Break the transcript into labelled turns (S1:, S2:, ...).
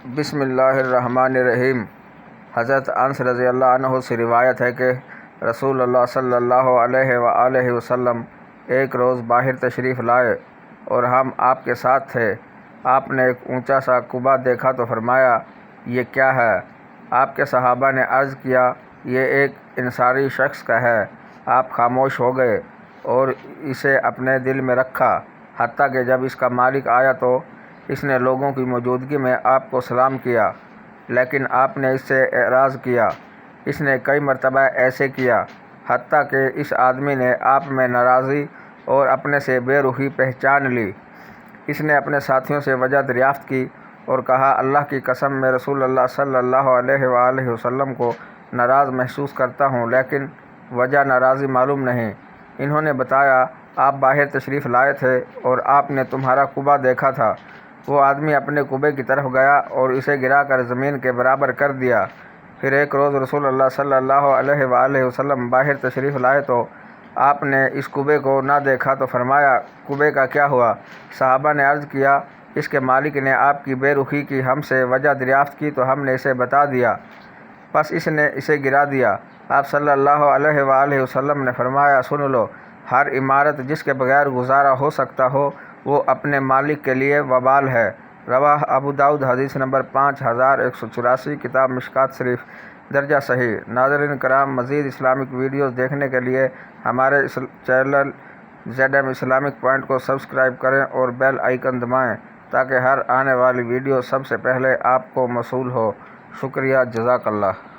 S1: بسم اللہ الرحمن الرحیم۔ حضرت انس رضی اللہ عنہ سے روایت ہے کہ رسول اللہ صلی اللہ علیہ وآلہ وسلم ایک روز باہر تشریف لائے اور ہم آپ کے ساتھ تھے۔ آپ نے ایک اونچا سا قبہ دیکھا تو فرمایا، یہ کیا ہے؟ آپ کے صحابہ نے عرض کیا، یہ ایک انصاری شخص کا ہے۔ آپ خاموش ہو گئے اور اسے اپنے دل میں رکھا، حتیٰ کہ جب اس کا مالک آیا تو اس نے لوگوں کی موجودگی میں آپ کو سلام کیا، لیکن آپ نے اس سے اعراض کیا۔ اس نے کئی مرتبہ ایسے کیا، حتیٰ کہ اس آدمی نے آپ میں ناراضی اور اپنے سے بے رخی پہچان لی۔ اس نے اپنے ساتھیوں سے وجہ دریافت کی اور کہا، اللہ کی قسم، میں رسول اللہ صلی اللہ علیہ وآلہ وسلم کو ناراض محسوس کرتا ہوں، لیکن وجہ ناراضی معلوم نہیں۔ انہوں نے بتایا، آپ باہر تشریف لائے تھے اور آپ نے تمہارا قبہ دیکھا تھا۔ وہ آدمی اپنے قبے کی طرف گیا اور اسے گرا کر زمین کے برابر کر دیا۔ پھر ایک روز رسول اللہ صلی اللہ علیہ وآلہ وسلم باہر تشریف لائے تو آپ نے اس قبے کو نہ دیکھا تو فرمایا، قبے کا کیا ہوا؟ صحابہ نے عرض کیا، اس کے مالک نے آپ کی بے رخی کی ہم سے وجہ دریافت کی تو ہم نے اسے بتا دیا، پس اس نے اسے گرا دیا۔ آپ صلی اللہ علیہ وآلہ وسلم نے فرمایا، سن لو، ہر عمارت جس کے بغیر گزارا ہو سکتا ہو وہ اپنے مالک کے لیے وبال ہے۔ رواہ ابو داؤد، حدیث نمبر 5184، کتاب مشکوٰۃ شریف، درجہ صحیح۔ ناظرین کرام، مزید اسلامک ویڈیوز دیکھنے کے لیے ہمارے چینل ZM اسلامک پوائنٹ کو سبسکرائب کریں اور بیل آئیکن دبائیں تاکہ ہر آنے والی ویڈیو سب سے پہلے آپ کو موصول ہو۔ شکریہ، جزاک اللہ۔